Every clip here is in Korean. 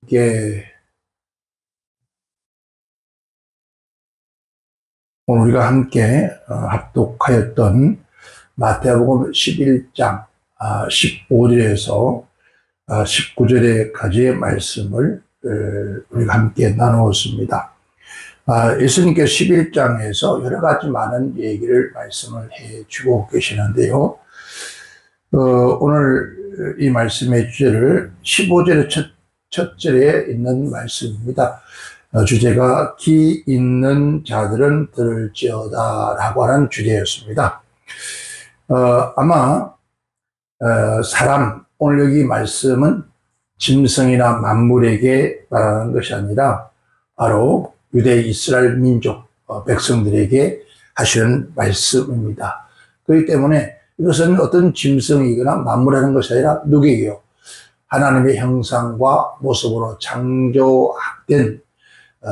이게 오늘 우리가 함께 합독하였던 마태복음 11장 15절에서 19절에까지의 말씀을 우리가 함께 나누었습니다. 예수님께서 11장에서 여러 가지 많은 얘기를 말씀을 해주고 계시는데요. 오늘 이 말씀의 주제를 15절의 첫 절에 있는 말씀입니다. 주제가 기 있는 자들은 들을지어다 라고 하는 주제였습니다. 아마 오늘 여기 말씀은 짐승이나 만물에게 말하는 것이 아니라 바로 유대 이스라엘 민족 백성들에게 하시는 말씀입니다. 그렇기 때문에 이것은 어떤 짐승이거나 만물하는 것이 아니라 누구에게요? 하나님의 형상과 모습으로 창조된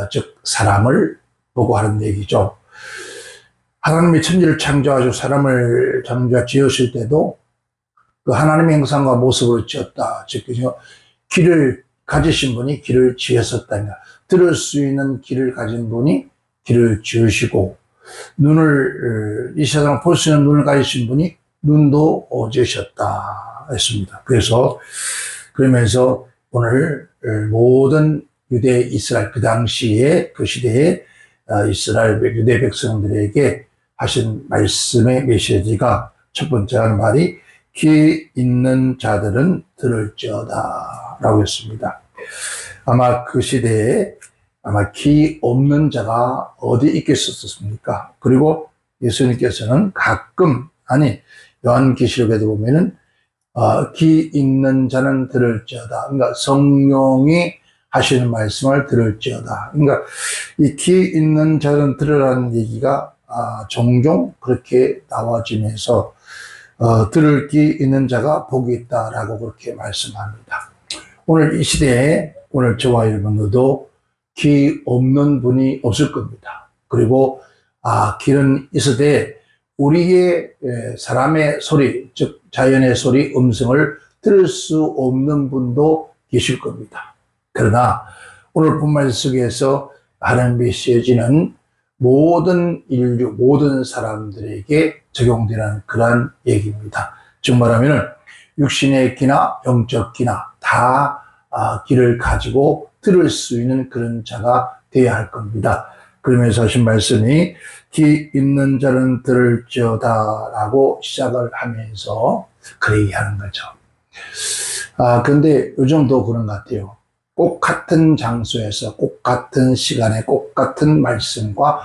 즉 사람을 보고 하는 얘기죠. 하나님이 천지를 창조하시고 사람을 지으실 때도 그 하나님의 형상과 모습으로 지었다. 즉 귀를 가지신 분이 귀를 지으셨다. 들을 수 있는 귀를 가진 분이 귀를 지으시고 이 세상을 볼 수 있는 눈을 가지신 분이 눈도 지으셨다 했습니다. 그러면서 오늘 모든 유대 이스라엘 그 당시에 그 시대에 이스라엘 유대 백성들에게 하신 말씀의 메시지가 첫 번째 하는 말이 귀 있는 자들은 들을지어다 라고 했습니다. 아마 그 시대에 귀 없는 자가 어디 있겠었습니까? 그리고 예수님께서는 요한계시록에도 보면은 귀 있는 자는 들을지어다. 그러니까 성령이 하시는 말씀을 들을지어다. 그러니까 이 귀 있는 자는 들으라는 얘기가 종종 그렇게 나와지면서 들을 귀 있는 자가 복이 있다라고 그렇게 말씀합니다. 오늘 이 시대에 오늘 저와 여러분들도 귀 없는 분이 없을 겁니다. 그리고 귀는 있으되 우리의 사람의 소리, 즉 자연의 소리, 음성을 들을 수 없는 분도 계실 겁니다. 그러나 오늘 본말 속에서 하는 메시지는 모든 인류, 모든 사람들에게 적용되는 그러한 얘기입니다. 즉 말하면 육신의 귀나 영적 귀나 다 귀를 가지고 들을 수 있는 그런 자가 되어야 할 겁니다. 그러면서 하신 말씀이 귀 있는 자는 들을지어다 라고 시작을 하면서 그 얘기하는 거죠. 근데 요즘도 그런 것 같아요. 꼭 같은 장소에서 꼭 같은 시간에 꼭 같은 말씀과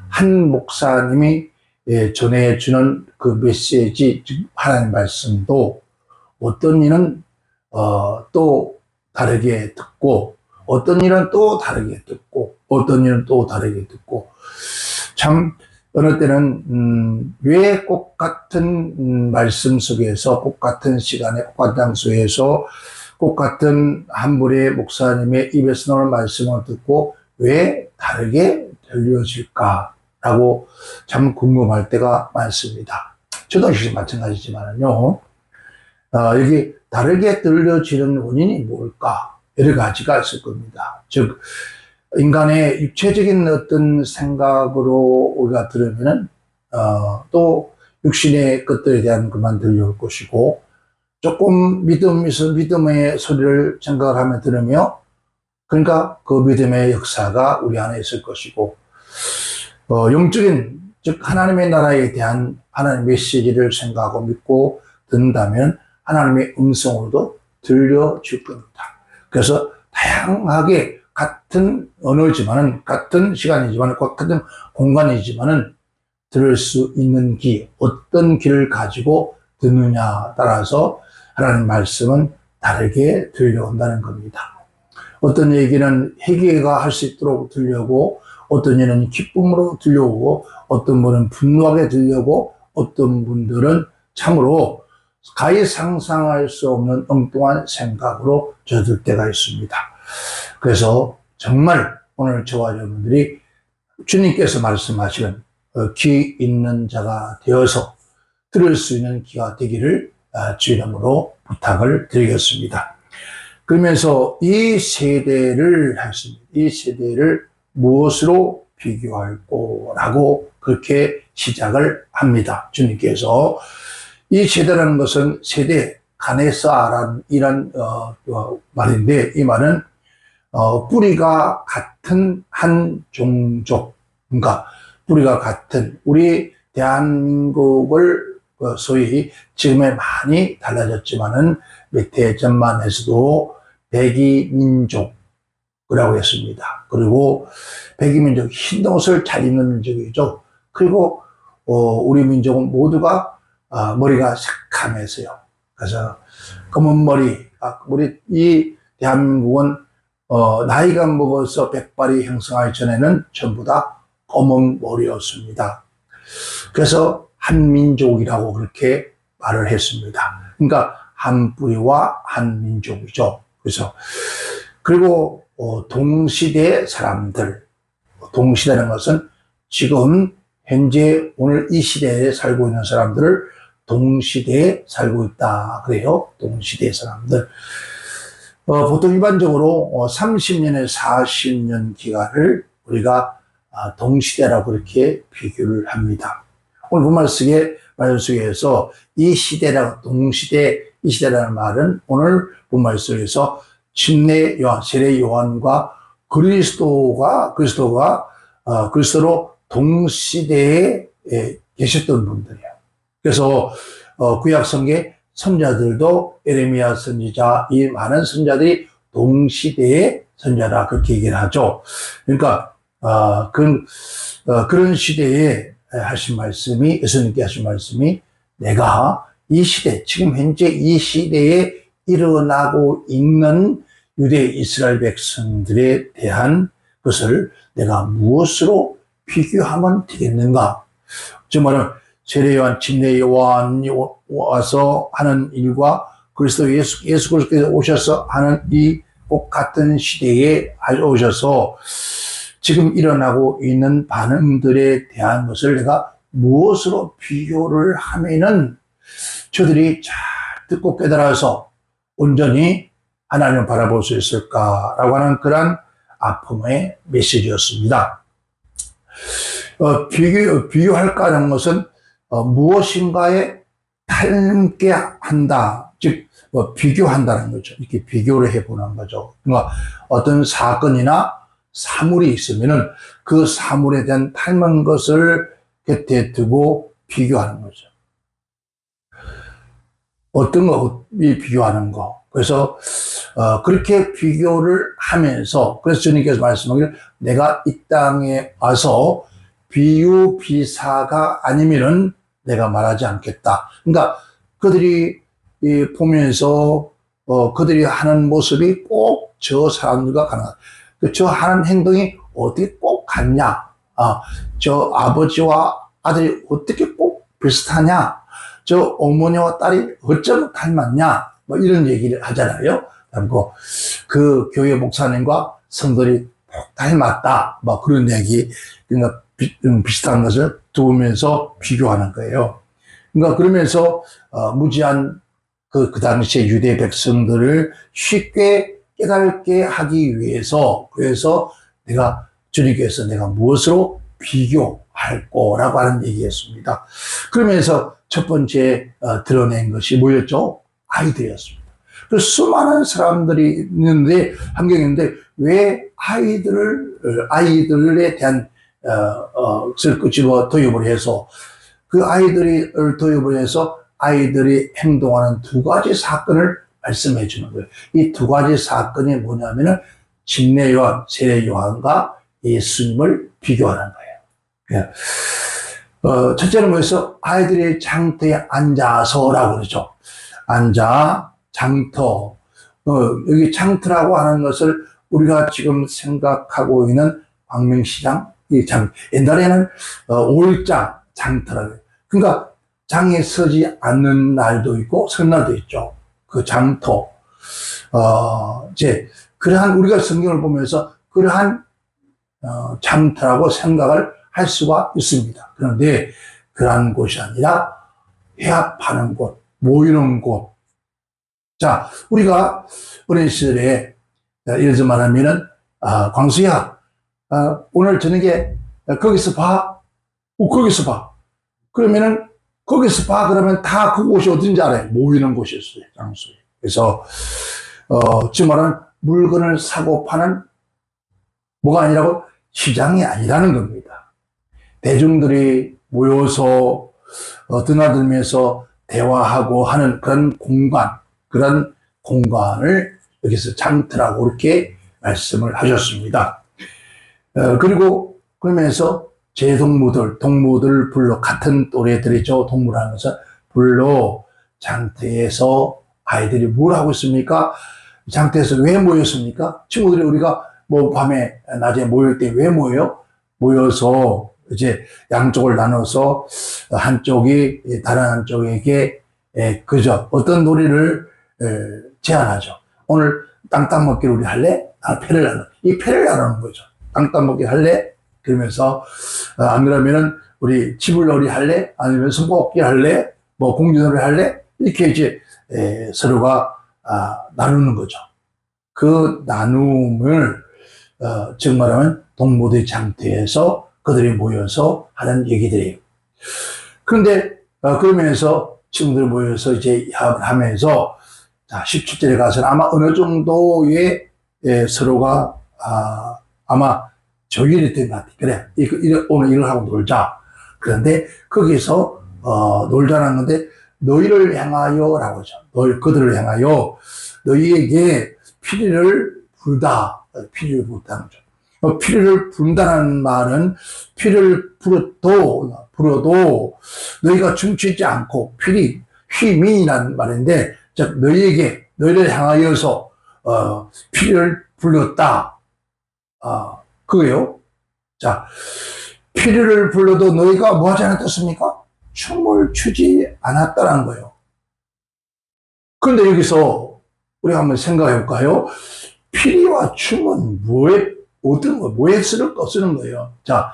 한 목사님이 전해주는 그 메시지, 즉 하나님 말씀도 어떤 이는 또 다르게 듣고 어떤 이는 또 다르게 듣고 어떤 이는 또 다르게 듣고 참 어느 때는 왜 꼭 같은 말씀 속에서 꼭 같은 시간에 꼭 같은 장소에서 꼭 같은 한 분의 목사님의 입에서 나오는 말씀을 듣고 왜 다르게 들려질까라고 참 궁금할 때가 많습니다. 저도 역시 마찬가지지만요. 여기 다르게 들려지는 원인이 뭘까? 여러 가지가 있을 겁니다. 즉 인간의 육체적인 어떤 생각으로 우리가 들으면은 또 육신의 것들에 대한 것만 들려올 것이고 조금 믿음의 소리를 생각을 하며 들으며 그러니까 그 믿음의 역사가 우리 안에 있을 것이고 영적인 즉 하나님의 나라에 대한 하나님의 메시지를 생각하고 믿고 듣는다면 하나님의 음성으로도 들려질 겁니다. 그래서 다양하게 같은 언어지만은 같은 시간이지만 같은 공간이지만은 들을 수 있는 귀, 어떤 귀를 가지고 듣느냐 따라서 하나님 말씀은 다르게 들려온다는 겁니다. 어떤 얘기는 회개가 할 수 있도록 들려오고 어떤 얘는 기쁨으로 들려오고 어떤 분은 분노하게 들려오고 어떤 분들은 참으로 가히 상상할 수 없는 엉뚱한 생각으로 젖을 때가 있습니다. 그래서 정말 오늘 저와 여러분들이 주님께서 말씀하시는 귀 있는 자가 되어서 들을 수 있는 귀가 되기를 주 이름으로 부탁을 드리겠습니다. 그러면서 이 세대를 했습니다. 이 세대를 무엇으로 비교할 거라고 그렇게 시작을 합니다. 주님께서 이 세대라는 것은 세대 가네사라는 이런 말인데, 이 말은 뿌리가 같은 한 종족, 그러니까 뿌리가 같은 우리 대한민국을 소위 지금에 많이 달라졌지만은 몇 해 전만 해서도 백이민족이라고 했습니다. 그리고 백이민족, 흰 옷을 잘 입는 민족이죠. 그리고 우리 민족은 모두가 머리가 새카매서요. 그래서 검은 머리, 우리 이 대한민국은 나이가 먹어서 백발이 형성하기 전에는 전부 다 검은 머리였습니다. 그래서 한민족이라고 그렇게 말을 했습니다. 그러니까 한 뿌리와 한 민족이죠. 그리고 동시대 사람들, 동시대라는 것은 지금 현재 오늘 이 시대에 살고 있는 사람들을 동시대에 살고 있다 그래요. 동시대 사람들. 보통 일반적으로 30년에서 40년 기간을 우리가 동시대라고 그렇게 비교를 합니다. 오늘 본말 속에서 이 시대라고, 동시대, 이 시대라는 말은 오늘 본말 속에서 침례 요한, 세례 요한과 그리스도로 동시대에 계셨던 분들이에요. 그래서 구약성경 선자들도 에레미야 선지자, 이 많은 선자들이 동시대의 선자라 그렇게 얘기를 하죠. 그러니까 그런 시대에 하신 말씀이, 예수님께 하신 말씀이, 내가 이 시대, 지금 현재 이 시대에 일어나고 있는 유대 이스라엘 백성들에 대한 것을 내가 무엇으로 비교하면 되겠는가? 즉 말은 세례 요한, 침례 요한이 와서 하는 일과 그리스도 예수 그리스도께서 오셔서 하는 이 꼭 같은 시대에 오셔서 지금 일어나고 있는 반응들에 대한 것을 내가 무엇으로 비교를 하면은 저들이 잘 듣고 깨달아서 온전히 하나님을 바라볼 수 있을까라고 하는 그런 아픔의 메시지였습니다. 비교할까 하는 것은 무엇인가에 닮게 한다. 즉, 비교한다는 거죠. 이렇게 비교를 해보는 거죠. 그러니까 어떤 사건이나 사물이 있으면은 그 사물에 대한 닮은 것을 곁에 두고 비교하는 거죠. 어떤 거, 비교하는 거. 그래서, 그렇게 비교를 하면서, 그래서 주님께서 말씀하기를 내가 이 땅에 와서 비유비사가 아니면은 내가 말하지 않겠다. 그러니까 그들이 보면서 그들이 하는 모습이 꼭 저 사람들과 가능하다. 저 하는 행동이 어떻게 꼭 같냐? 저 아버지와 아들이 어떻게 꼭 비슷하냐? 저 어머니와 딸이 어쩜 닮았냐? 뭐 이런 얘기를 하잖아요. 그리고 그 교회 목사님과 성들이 꼭 닮았다. 뭐 그런 얘기, 그러니까 비슷한 것을 두면서 비교하는 거예요. 그러니까 그러면서 무지한 그 당시에 유대 백성들을 쉽게 깨닫게 하기 위해서, 그래서 주님께서 내가 무엇으로 비교할 거라고 하는 얘기였습니다. 그러면서 첫 번째 드러낸 것이 뭐였죠? 아이들이었습니다. 그 수많은 사람들이 있는데, 환경인데, 왜 아이들에 대한 도입을 해서, 그 아이들을 도입을 해서 아이들이 행동하는 두 가지 사건을 말씀해 주는 거예요. 이 두 가지 사건이 뭐냐면은 침례 요한, 세례 요한과 예수님을 비교하는 거예요. 첫째는 뭐였어? 아이들이 장터에 앉아서라고 그러죠. 앉아, 장터. 여기 장터라고 하는 것을 우리가 지금 생각하고 있는 광명시장, 옛날에는 5일장 장터라고 해요. 그러니까 장에 서지 않는 날도 있고 설날도 있죠. 그 장터. 그러한 우리가 성경을 보면서 그러한 장터라고 생각을 할 수가 있습니다. 그런데 그러한 곳이 아니라 회합하는 곳, 모이는 곳. 자, 우리가 어린 시절에, 예를 들어 말하면은, 광수야, 오늘 저녁에 거기서 봐. 거기서 봐. 그러면은, 거기서 봐. 그러면 다 그곳이 어딘지 알아요. 모이는 곳이었어요. 장소에. 그래서, 지금 말하는 물건을 사고 파는 뭐가 아니라고? 시장이 아니라는 겁니다. 대중들이 모여서 드나들면서 대화하고 하는 그런 공간을 여기서 장터라고 이렇게 말씀을 하셨습니다. 그리고 그러면서 제 동무들 불러 같은 또래들이죠. 동무라는 것은 불러 장터에서 아이들이 뭘 하고 있습니까? 장터에서 왜 모였습니까? 친구들이 우리가 뭐 밤에 낮에 모일 때 왜 모여요? 모여서 이제 양쪽을 나눠서 한쪽이 다른 한쪽에게 그저 어떤 놀이를 제안하죠. 오늘 땅땅 먹기 우리 할래? 패를 나누는 이 패를 나누는 거죠. 땅땅 먹기 할래? 그러면서 안 그러면은 우리 치불놀이 할래? 아니면 손꼽기 할래? 뭐 공주놀이 할래? 이렇게 이제 서로가 나누는 거죠. 그 나눔을 즉 말하면 동무들 장터에서 그들이 모여서 하는 얘기들이에요. 그런데 그러면서 친구들 모여서 이제 하면서 자 17절에 가서는 아마 어느 정도의 서로가 아마 조율이 된 것 같아요. 그래 오늘 이걸 하고 놀자. 그런데 거기서 놀자는 건데 너희를 향하여 라고 하죠. 그들을 향하여 너희에게 피리를 불다. 피리를 불다는 거죠. 피리를 분다는 말은 피를 불어도 너희가 춤추지 않고 휘민이라는 말인데 즉 너희를 향하여서 피리를 불렀다. 그거요. 자, 피리를 불러도 너희가 뭐 하지 않았습니까? 춤을 추지 않았다는 거예요. 그런데 여기서 우리가 한번 생각해 볼까요? 피리와 춤은 뭐에 쓰는 거예요? 자,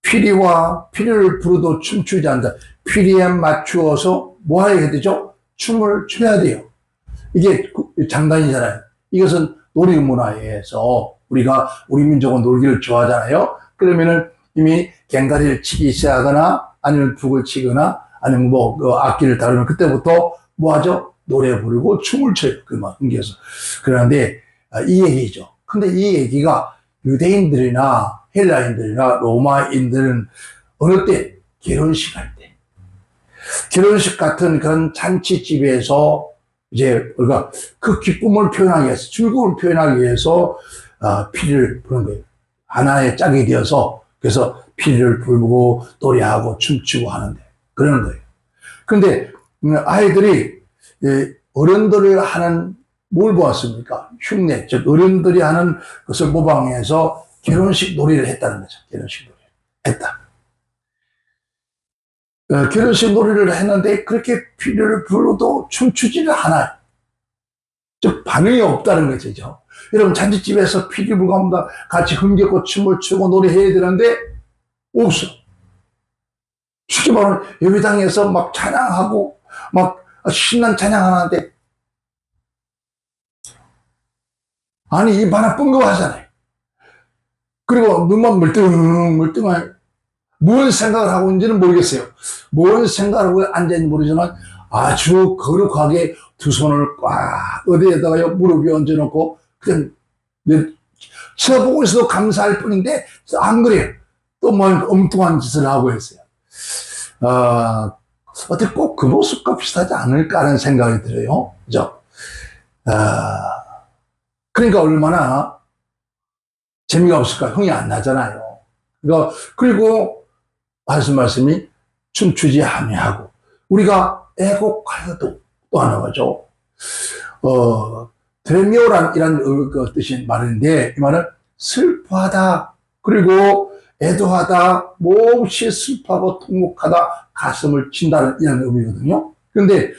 피리를 부르도 춤추지 않는다. 피리에 맞추어서 뭐 해야 되죠? 춤을 춰야 돼요. 이게 장단이잖아요. 이것은 놀이문화에서 우리 민족은 놀기를 좋아하잖아요. 그러면은 이미 갱다리를 치기 시작하거나 아니면 북을 치거나 아니면 악기를 다루면 그때부터 뭐 하죠? 노래 부르고 춤을 춰요. 흥겨서. 그런데 이 얘기죠. 근데 이 얘기가 유대인들이나 헬라인들이나 로마인들은 어느 때? 결혼식 할 때. 결혼식 같은 그런 잔치집에서 이제 우리가 그 기쁨을 표현하기 위해서, 즐거움을 표현하기 위해서 피리를 부는 거예요. 하나의 짝이 되어서 그래서 피리를 불고 노래하고 춤추고 하는데 그러는 거예요. 근데 아이들이 어른들을 하는 뭘 보았습니까? 흉내, 즉 어른들이 하는 것을 모방해서 결혼식 놀이를 했다는 거죠. 결혼식 놀이를 했다. 결혼식 놀이를 했는데 그렇게 피리를 불러도 춤추지를 않아요. 즉 반응이 없다는 거죠. 여러분 잔치집에서 피리 불고 합니다. 같이 흥겹고 춤을 추고 노래해야 되는데 없어. 쉽게 말하면 예배당에서 막 찬양하고 막 신난 찬양하는데 아니 입 하나 뻥긋하잖아요. 그리고 눈만 물뚱물뚱한 무슨 생각을 하고 있는지는 모르겠어요. 무슨 생각을 하고 앉아있는지 모르지만 아주 거룩하게 두 손을 꽉 어디에다가 무릎 위에 얹어놓고 그냥 쳐다보고 있어도 감사할 뿐인데 안 그래요. 또 뭐 엉뚱한 짓을 하고 있어요. 어떻게 꼭 그 모습과 비슷하지 않을까 하는 생각이 들어요. 그죠? 그러니까 얼마나 재미가 없을까? 흥이 안 나잖아요. 그리고 하신 말씀이 춤추지 아니하고 우리가 애곡하여도 또 하나 가죠. 드레미오란 이런 뜻인 말인데 이 말은 슬퍼하다 그리고 애도하다 몹시 슬퍼하고 통곡하다 가슴을 친다는 이런 의미거든요. 그런데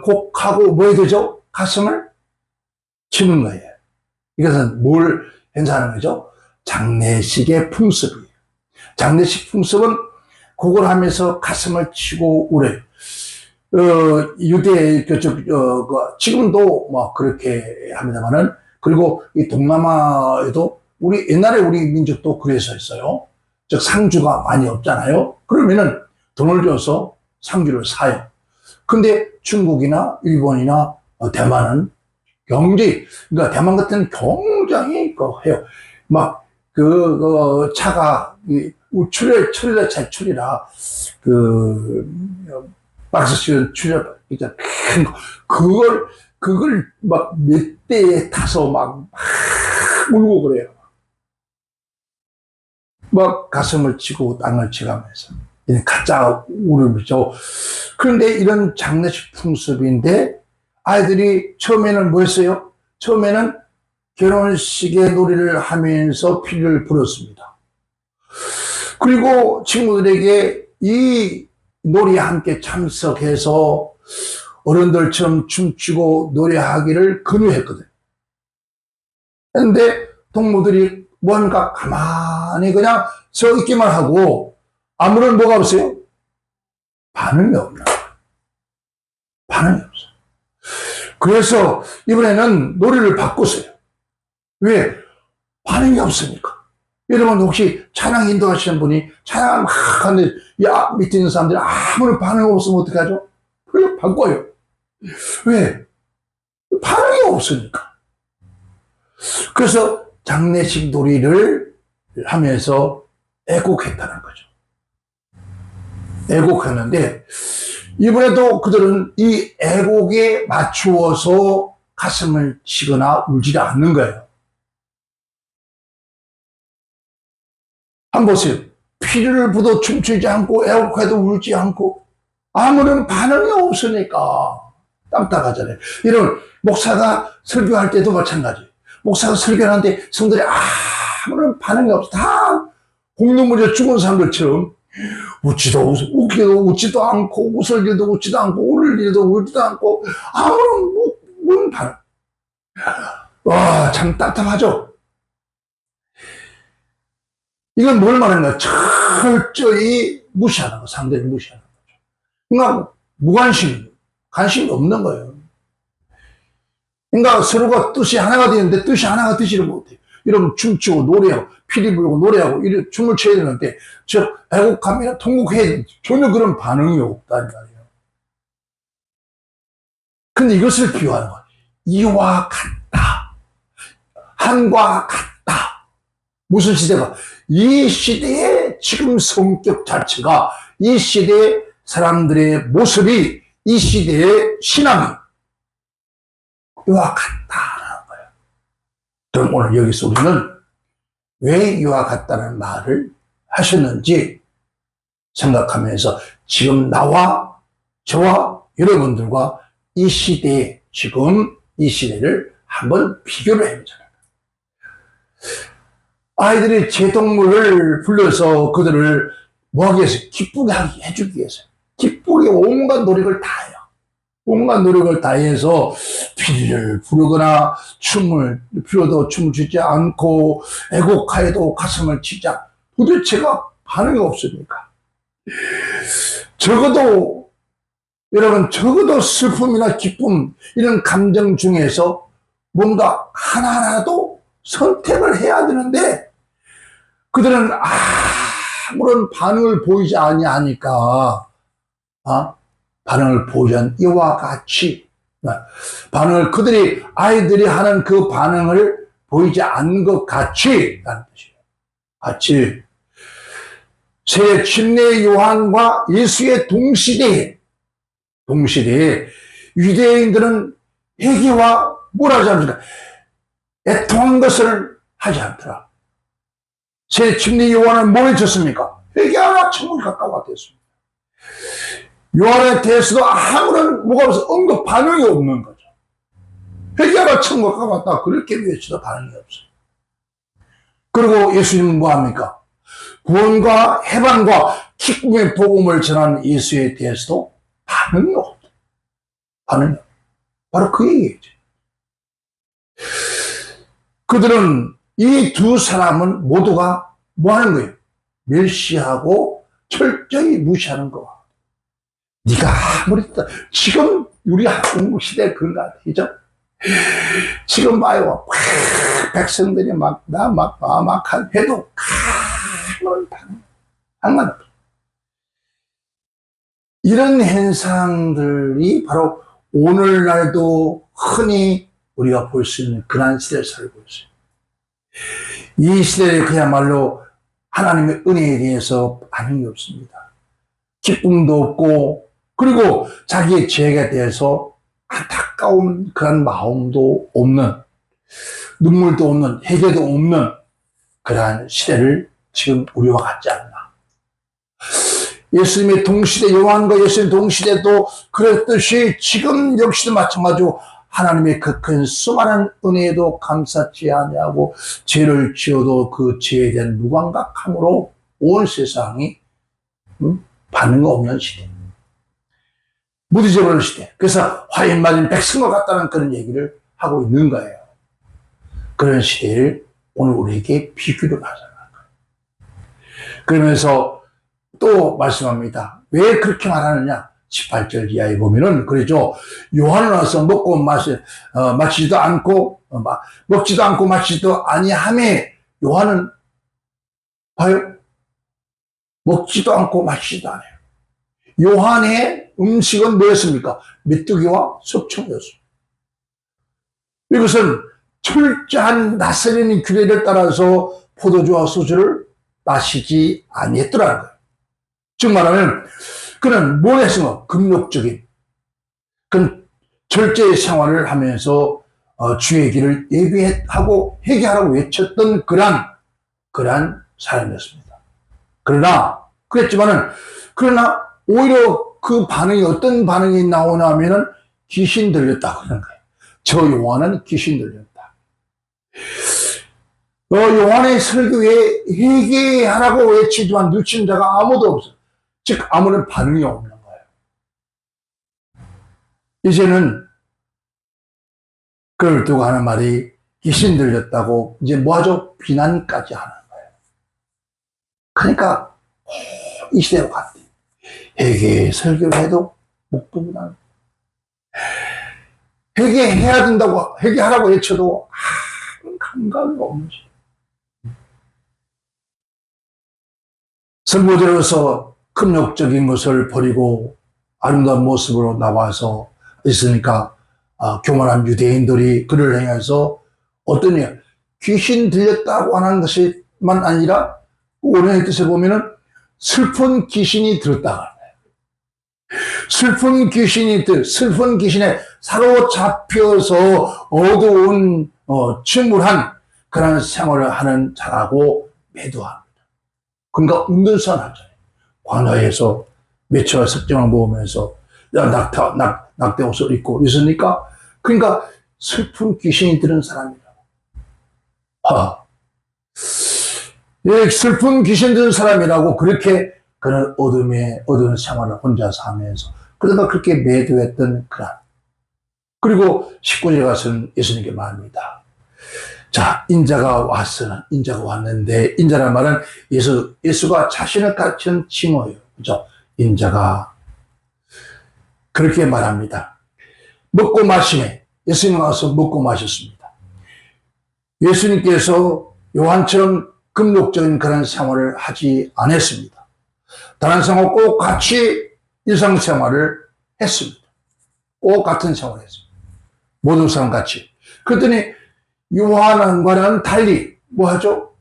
곡하고 뭐 해야 되죠? 가슴을 치는 거예요. 이것은 뭘 행사하는 거죠? 장례식의 풍습이에요. 장례식 풍습은 곡을 하면서 가슴을 치고 울어요. 유대 그쪽 지금도 뭐 그렇게 합니다만은, 그리고 이 동남아에도 옛날에 우리 민족도 그래서 했어요. 즉 상주가 많이 없잖아요. 그러면은 돈을 줘서 상주를 사요. 근데 중국이나 일본이나 대만은 그러니까 대만 같은 굉장히 해요. 막 차가 출혈 제출이라 박스 씌운 출혈 있잖아. 큰 거. 그걸 막 몇 대에 타서 막 울고 그래요. 막 가슴을 치고 땅을 치가면서. 가짜 울음이죠. 그런데 이런 장례식 풍습인데, 아이들이 처음에는 뭐 했어요? 처음에는 결혼식의 놀이를 하면서 피리를 불었습니다. 그리고 친구들에게 이 놀이에 함께 참석해서 어른들처럼 춤추고 노래하기를 권유했거든요. 그런데 동무들이 뭔가 가만히 그냥 서 있기만 하고 아무런 뭐가 없어요? 반응이 없나? 반응이 없어요. 그래서 이번에는 노래를 바꿨어요. 왜? 반응이 없으니까. 여러분 혹시 찬양 인도하시는 분이 찬양을 막 하는데 밑에 있는 사람들이 아무런 반응이 없으면 어떡하죠? 그냥 바꿔요. 왜? 반응이 없으니까. 그래서 장례식 놀이를 하면서 애곡했다는 거죠. 애곡했는데 이번에도 그들은 이 애곡에 맞추어서 가슴을 치거나 울지 않는 거예요. 한번 보세요. 피를 부어 춤추지 않고 애곡해도 울지 않고 아무런 반응이 없으니까 땀따가잖아요. 이런 목사가 설교할 때도 마찬가지. 목사가 설교하는데 성들이 아무런 반응이 없어. 다 공동물에 죽은 사람들처럼 웃기도 웃지도 않고 웃을 일도 웃지도 않고 울 일도 울지도 않고 아무런 반응. 와, 참 답답하죠. 이건 뭘 말하는 거야? 철저히 무시하는 거, 상대를 무시하는 거죠. 그러니까 무관심, 관심이 없는 거예요. 그러니까 서로가 뜻이 하나가 되는데 뜻이 하나가 되지를 못해요. 이러면 춤추고 노래하고 피리 불고 노래하고 이런 춤을 춰야 되는데 애곡하면 통곡해야 되는데 전혀 그런 반응이 없다는 말이에요. 근데 이것을 비유하는 거예요. 이와 같다. 한과 같다. 무슨 시대가? 이 시대의 지금 성격 자체가, 이 시대의 사람들의 모습이, 이 시대의 신앙이 이와 같다라는 거예요. 그럼 오늘 여기서 우리는 왜 이와 같다는 말을 하셨는지 생각하면서 지금 나와 저와 여러분들과 이 시대에, 지금 이 시대를 한번 비교를 해보잖아요. 아이들이 제동물을 불러서 그들을 뭐하기 위해서? 기쁘게 해주기 위해서. 기쁘게 온갖 노력을 다해요. 온갖 노력을 다해서 피리를 부르거나 춤을 피워도 춤을 추지 않고 애곡하여도 가슴을 치지 않고 도대체가 반응이 없으니까. 적어도 슬픔이나 기쁨 이런 감정 중에서 뭔가 하나라도 선택을 해야 되는데 그들은 아무런 반응을 보이지 아니하니까 반응을 보이지 않는 이와 같이 아이들이 하는 그 반응을 보이지 않는 것 같이 라는 뜻이에요. 같이 새 침례 요한과 예수의 동시대에 유대인들은 회개와 뭐라 하지 않습니까? 애통한 것을 하지 않더라. 새 침례 요한은 뭘 해줬습니까? 회개하라 천국이 가까워졌습니다. 요한에 대해서도 아무런 뭐가 없어 언급 반응이 없는 거죠. 회개하라 천국 가까웠다 그렇게 외쳐도 반응이 없어요. 그리고 예수님은 뭐합니까? 구원과 해방과 기쁨의 복음을 전하는 예수에 대해서도 반응이 없다. 반응이 없다. 바로 그 얘기죠. 그들은 이 두 사람은 모두가 뭐 하는 거예요? 멸시하고 철저히 무시하는 거. 네가 아무리 지금 우리 한국 시대 그런 것 같아, 그죠? 지금 봐요, 백성들이 막 해도 아무런 상관없어. 이런 현상들이 바로 오늘날도 흔히 우리가 볼 수 있는 그런 시대를 살고 있어요. 이 시대에 그야말로 하나님의 은혜에 대해서 반응이 없습니다. 기쁨도 없고, 그리고 자기의 죄에 대해서 안타까운 그런 마음도 없는, 눈물도 없는, 회개도 없는 그러한 시대를 지금 우리와 같지 않나. 예수님의 동시대, 요한과 예수님 동시대도 그랬듯이 지금 역시도 마찬가지로 하나님의 그 큰 수많은 은혜에도 감사치 아니하고 죄를 지어도 그 죄에 대한 무감각함으로 온 세상이 반응 없는 시대. 무디져버리는 시대. 그래서 화인 맞은 백성과 같다는 그런 얘기를 하고 있는 거예요. 그런 시대를 오늘 우리에게 비교를 하잖아요. 그러면서 또 말씀합니다. 왜 그렇게 말하느냐? 18절 이하에 보면은 그러죠. 요한은 와서 먹고 마시지도 않고 먹지도 않고 마시지도 아니하매 요한은 봐요. 먹지도 않고 마시지도 않아요. 요한의 음식은 뭐였습니까? 메뚜기와 석청이었습니다. 이것은 철저한 나사렛의 규례를 따라서 포도주와 소주를 마시지 아니했더라는 거예요. 즉 말하면 그는 뭘 했으면 금욕적인 그런 절제의 생활을 하면서 주의 길을 예비하고 회개하라고 외쳤던 그러한 사람이었습니다. 그랬지만은 오히려 그 반응이 어떤 반응이 나오냐 하면은 귀신 들렸다고 하는 거예요. 저 요한은 귀신 들렸다. 요한의 설교에 회개하라고 외치지만 누친 자가 아무도 없어. 즉 아무런 반응이 없는 거예요. 이제는 그걸 두고 하는 말이 귀신 들렸다고 이제 뭐하죠? 비난까지 하는 거예요. 그러니까 이 시대와 같아. 회개 설교를 해도 목도무난 회개해야 된다고 회개하라고 외쳐도 아무 감각이 없는 시대. 선교제로서 금욕적인 것을 버리고 아름다운 모습으로 나와서 있으니까 교만한 유대인들이 그를 향해서 어떠냐 귀신 들렸다고 하는 것만 아니라 오늘의 뜻에 보면은 슬픈 귀신이 들었다고 합니다. 슬픈 귀신에 사로잡혀서 어두운 침울한 그런 생활을 하는 자라고 매도합니다. 그러니까 은근선 하잖아요. 광야에서 매처와 석정을 모으면서 낙대 옷을 입고 있으니까 그러니까 슬픈 귀신이 들은 사람이라고. 슬픈 귀신 들은 사람이라고 그렇게 그는 어두운 생활을 혼자서 하면서 그러다가 그렇게 매도했던 그리고 19절에 가서는 예수님께 말합니다. 자, 인자가 왔는데, 인자란 말은 예수가 자신을 가르치는 칭호예요. 그죠? 인자가. 그렇게 말합니다. 먹고 마시매. 예수님 와서 먹고 마셨습니다. 예수님께서 요한처럼 금욕적인 그런 생활을 하지 않았습니다. 다른 사람과 꼭 같이 일상생활을 했습니다. 꼭 같은 생활을 했습니다. 모든 사람 같이. 그랬더니 요한과는 달리 뭐 하죠?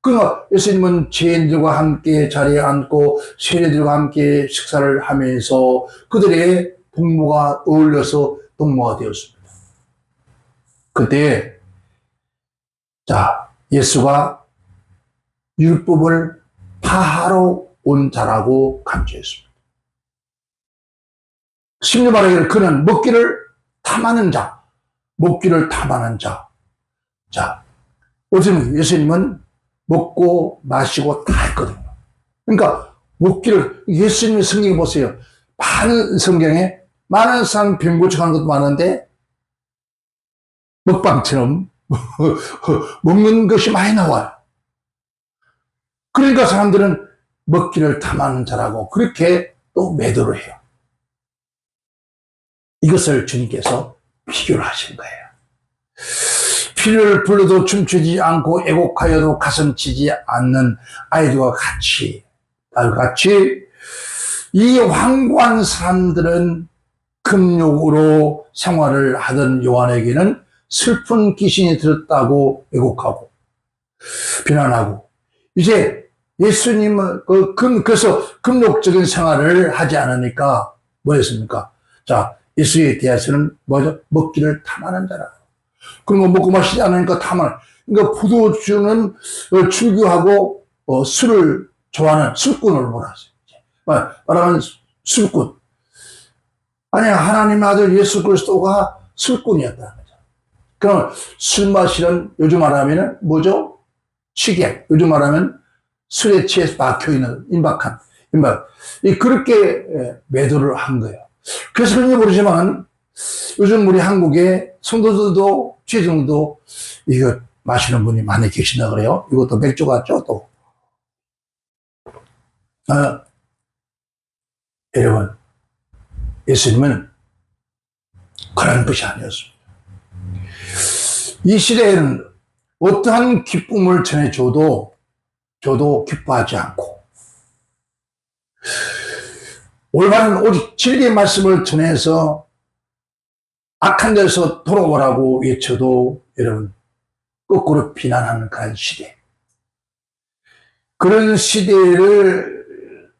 그러니까 예수님은 죄인들과 함께 자리에 앉고 세리들과 함께 식사를 하면서 그들의 동무가 어울려서 동무가 되었습니다. 그때 예수가 율법을 파하러 온 자라고 강조했습니다. 심리 말하기를 그는 먹기를 탐하는 자. 어쩌면 예수님은 먹고 마시고 다 했거든요. 그러니까 예수님의 성경에 보세요. 많은 성경에 많은 사람 병고쳐가는 것도 많은데 먹방처럼 먹는 것이 많이 나와요. 그러니까 사람들은 먹기를 탐하는 자라고 그렇게 또 매도를 해요. 이것을 주님께서 비교를 하신 거예요. 피를 불러도 춤추지 않고 애곡하여도 가슴치지 않는 아이들과 같이 이 황고한 사람들은 금욕으로 생활을 하던 요한에게는 슬픈 귀신이 들었다고 애곡하고 비난하고, 이제 예수님은 그래서 금욕적인 생활을 하지 않으니까 뭐였습니까? 자, 예수에 대해서는 뭐죠? 먹기를 탐하는 자라. 그런 거 먹고 마시지 않으니까 탐하는. 그러니까 포도주는 출교하고 술을 좋아하는 술꾼을 몰았어요. 말하면 술꾼. 아니, 하나님의 아들 예수 그리스도가 술꾼이었다는 거죠. 그럼 술 마시는, 요즘 말하면 뭐죠? 취객. 요즘 말하면 술에 취해서 박혀있는 임박. 그렇게 매도를 한 거예요. 그래서 그런지 모르지만 요즘 우리 한국에 성도들도 취중도 이거 마시는 분이 많이 계신다 그래요. 이것도 맥주 같죠, 또. 여러분, 예수님은 그런 것이 아니었습니다. 이 시대에는 어떠한 기쁨을 전해줘도 기뻐하지 않고, 올바른 오직 진리의 말씀을 전해서 악한 데서 돌아오라고 외쳐도 여러분 거꾸로 비난하는 그런 시대. 그런 시대를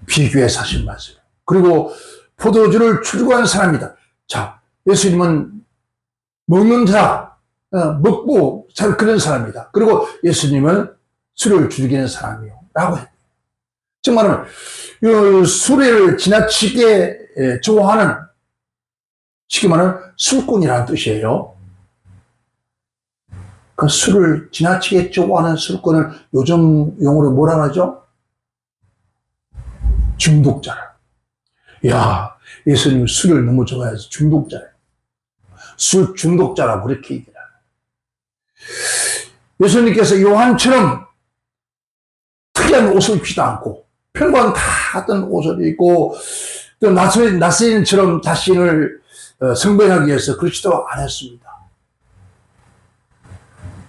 비교해서 하신 말씀이에요. 그리고 포도주를 출구한 사람이다. 자, 예수님은 먹는 사람, 먹고 잘 그런 사람이다. 그리고 예수님은 술을 즐기는 사람이요 라고 했어요. 즉 말하면 술을 지나치게 좋아하는, 쉽게 말하면 술꾼이라는 뜻이에요. 그 술을 지나치게 좋아하는 술꾼을 요즘 용어로 뭐라 하죠? 중독자라. 야, 예수님 술을 너무 좋아해서 중독자래요. 술 중독자라고 그렇게 얘기를 하는. 예수님께서 요한처럼 특이한 옷을 입지도 않고 평범한 다 하던 옷을 입고 또 나사렛처럼 자신을 성배하기 위해서 그렇지도 않았습니다.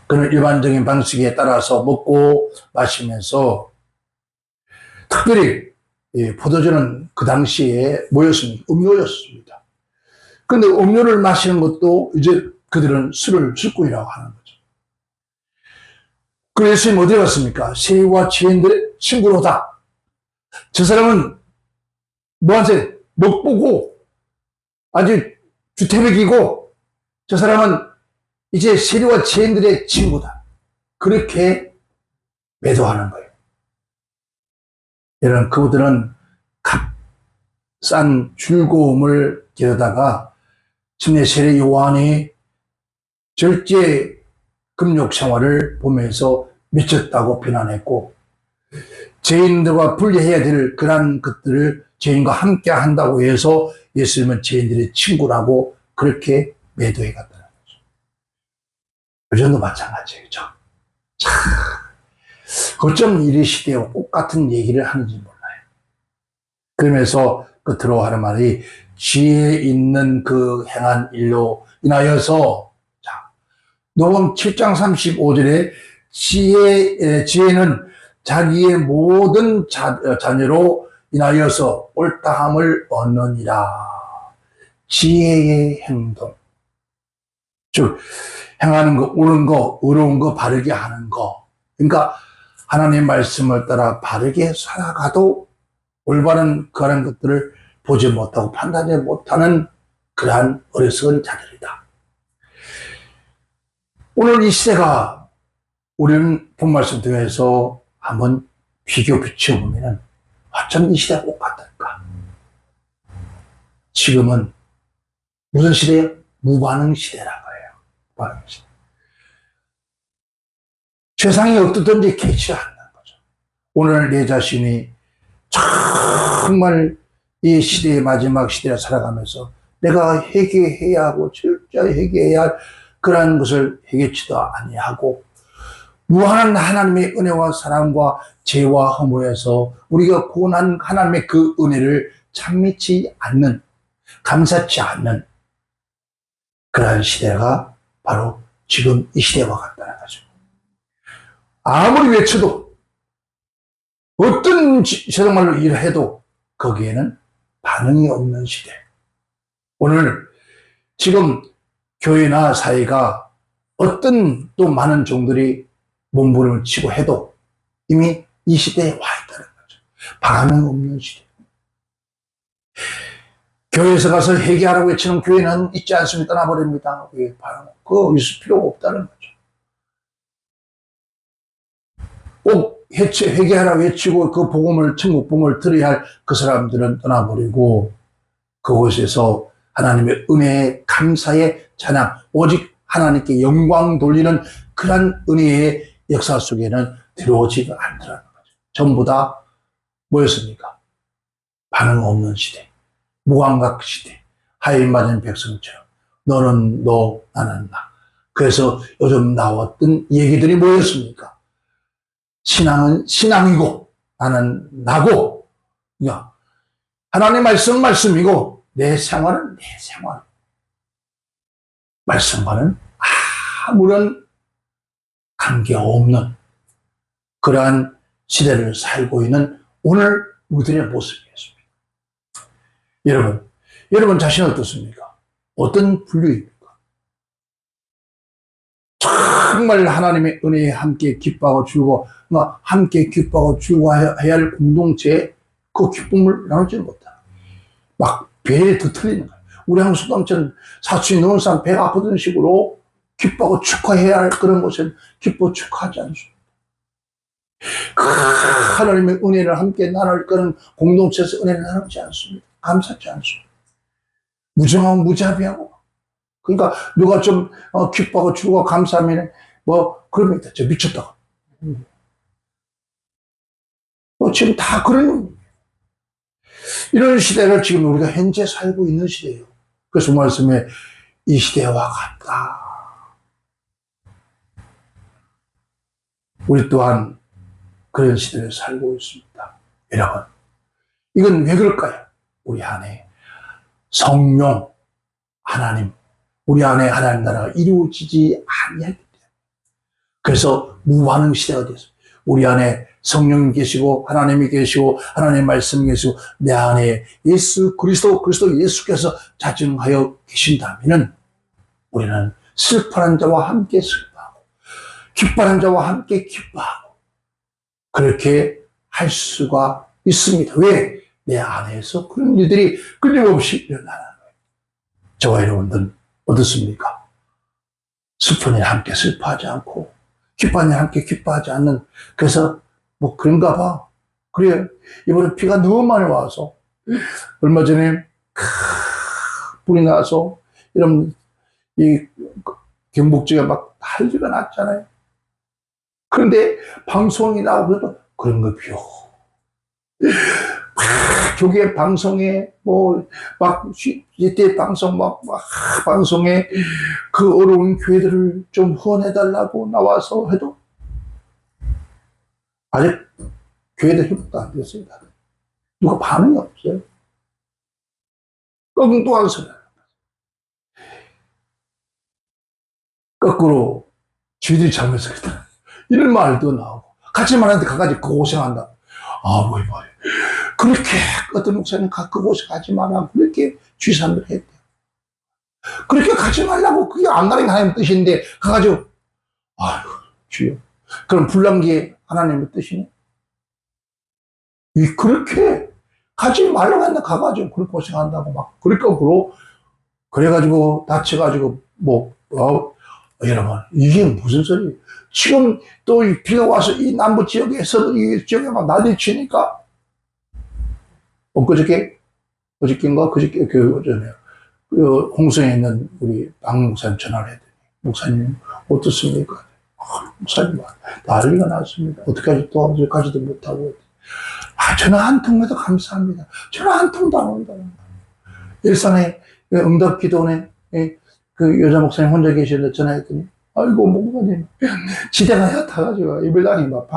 그는 일반적인 방식에 따라서 먹고 마시면서, 특별히 포도주는 그 당시에 뭐였습니까? 음료였습니다. 그런데 음료를 마시는 것도 이제 그들은 술꾼이라고 하는 거죠. 그래서 예수님 어디에 갔습니까? 세리와 죄인들의 친구로다. 저 사람은 뭐한테 먹보고 아주 주태백이고, 저 사람은 이제 세리와 죄인들의 친구다. 그렇게 매도하는 거예요. 여러분, 그들은 값싼 즐거움을 기르다가 침례 세례 요한이 절제 금욕 생활을 보면서 미쳤다고 비난했고, 죄인들과 분리해야 될 그런 것들을 죄인과 함께 한다고 해서 예수님은 죄인들의 친구라고 그렇게 매도해 갔다는 거죠. 요즘도 마찬가지예요. 참, 어쩜 이리 시대와 똑같은 얘기를 하는지 몰라요. 그러면서 끝으로 하는 말이, 지혜 있는 그 행한 일로 인하여서, 자, 녹음 7장 35절에 지혜는 자기의 모든 자녀로 인하여서 옳다함을 얻느니라. 지혜의 행동. 즉, 행하는 거, 옳은 거, 의로운 거, 바르게 하는 거. 그러니까 하나님의 말씀을 따라 바르게 살아가도 올바른 그런 것들을 보지 못하고 판단하지 못하는 그러한 어리석은 자들이다. 오늘 이 시대가, 우리는 본 말씀 통해서 한번 비교 비춰보면 어쩜 이 시대가 똑같을까? 지금은 무슨 시대예요? 무반응 시대라고 해요. 무반응 시대. 세상이 어떻든지 개의치 않는 거죠. 오늘 내 자신이 정말 이 시대의 마지막 시대를 살아가면서 내가 회개해야 하고 철저히 회개해야 할 그러한 것을 회개치도 아니하고, 무한한 하나님의 은혜와 사랑과 죄와 허물에서 우리가 구원한 하나님의 그 은혜를 참미치 않는, 감사치 않는 그러한 시대가 바로 지금 이 시대와 같다는 거죠. 아무리 외쳐도 어떤 세상말로 일을 해도 거기에는 반응이 없는 시대. 오늘 지금 교회나 사회가 어떤 또 많은 종들이 몸부림을 치고 해도 이미 이 시대에 와 있다는 거죠. 반응 없는 시대. 교회에서 가서 회개하라고 외치는 교회는 있지 않으면 떠나버립니다. 왜 반응? 그거 있을 필요가 없다는 거죠. 꼭 회개하라고 외치고 그 복음을, 천국 복음을 들어야 할 그 사람들은 떠나버리고 그곳에서 하나님의 은혜에 감사의 찬양, 오직 하나님께 영광 돌리는 그런 은혜의 역사 속에는 들어오지가 않더라는 거죠. 전부 다 뭐였습니까? 반응 없는 시대, 무감각 시대, 하인 맞은 백성처럼 너는 너, 나는 나. 그래서 요즘 나왔던 얘기들이 뭐였습니까? 신앙은 신앙이고 나는 나고, 야, 하나님 말씀은 말씀이고 내 생활은 내 생활. 말씀과는 아무런 관계없는 그러한 시대를 살고 있는 오늘 우리들의 모습이었습니다. 여러분 자신은 어떻습니까? 어떤 분류입니까? 정말 하나님의 은혜에 함께 기뻐하고 즐거워, 함께 기뻐하고 즐거워해야 할 공동체에 그 기쁨을 나누지 못하는, 막 배에 뒤틀리는 거예요. 우리 한국 소담처럼 사춘이 넘은 사람 배가 아프던 식으로 기뻐하고 축하해야 할 그런 것은 기뻐 축하하지 않습니다. 하나님의 은혜를 함께 나눌 그런 공동체에서 은혜를 나누지 않습니다. 감사하지 않습니다. 무정하고 무자비하고. 그러니까 누가 좀 기뻐하고 주고 감사하면 그러면 저 미쳤다. 지금 다 그런 이런 시대를 지금 우리가 현재 살고 있는 시대예요. 그래서 말씀에 이 시대와 같다. 우리 또한 그런 시대를 살고 있습니다. 여러분, 이건 왜 그럴까요? 우리 안에 성령, 하나님, 우리 안에 하나님 나라가 이루어지지 아니하기 때문에. 그래서 무반응 시대가 됐어요. 우리 안에 성령이 계시고 하나님이 계시고 하나님의 말씀이 계시고 내 안에 예수 그리스도 예수께서 자정하여 계신다면 우리는 슬퍼하는 자와 함께 슬퍼하고 기뻐하는 자와 함께 기뻐하고 그렇게 할 수가 있습니다. 왜? 내 안에서 그런 일들이 끊임없이 일어나는 거예요. 저와 여러분들은 어떻습니까? 슬픈 일 함께 슬퍼하지 않고 기뻐하는 일 함께 기뻐하지 않는, 그래서 그런가 봐. 그래, 이번에 비가 너무 많이 와서 얼마 전에 불이 나서 이런 이 경복지가 막 난리가 났잖아요. 그런데 방송이 나오고 그런 거 비요. 교계 방송에 이때 방송 방송에 그 어려운 교회들을 좀 후원해달라고 나와서 해도 아직 교회들 회복도 안 됐습니다. 누가 반응이 없어요. 엉뚱한 소리. 거꾸로 쥐들이 잘못해서 이런 말도 나오고 같이 말하는데 가가지고 고생한다. 왜 말이야. 그렇게 어떤 목사님 그곳에 가지 마라. 그렇게 주의사람들 했대요. 그렇게 가지 말라고 그게 안 가는 게 하나님의 뜻인데 가가지고 아이고 주여. 그럼 불난게 하나님의 뜻이네. 그렇게 가지 말라고 했는데 가가지고 그렇게 고생한다고 막 그러니까 그래가지고 다쳐가지고 여러분 이게 무슨 소리예요. 지금 또 비가 와서 이 남부 지역에서 이 지역에 막 난리 치니까 어저께인가 그저께 홍성에 있는 우리 박 목사님 전화를 했더니 목사님 어떻습니까? 목사님 난리가 났습니다. 어떻게까지 도와가지도 못하고 전화 한 통에도 감사합니다. 전화 한 통도 안 온다는 거예요. 일산에 응답 기도원에 그 여자 목사님 혼자 계시는데 전화했더니 아이고 목사님 지대가 얕아가지고 예배당에 막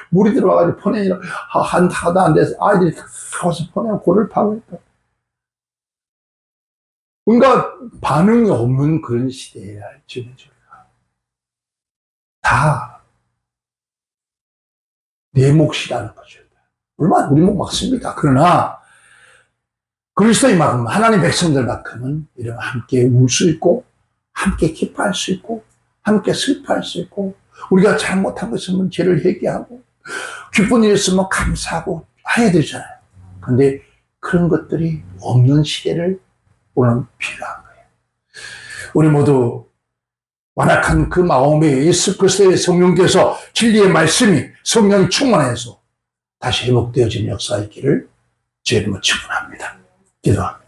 물이 들어와가지고 포내니 한 타도 안 돼서 아이들이 가서 포내고 골을 파고 있다. 뭔가 반응이 없는 그런 시대에 지금 다 내 몫이라는 거죠. 물론 우리 몫 맞습니다. 그러나 그리스도인만큼 하나님 백성들만큼은 이런 함께 울 수 있고 함께 기뻐할 수 있고 함께 슬퍼할 수 있고 우리가 잘못한 것이면 죄를 회개하고 기쁜 일 있으면 감사하고 해야 되잖아요. 근데 그런 것들이 없는 시대를 오늘 필요한 거예요. 우리 모두 완악한 그 마음에 예수 그리스도의 성령께서 진리의 말씀이 성령이 충만해서 다시 회복되어진 역사 있기를 주의 이름으로 축원합니다. 기도합니다.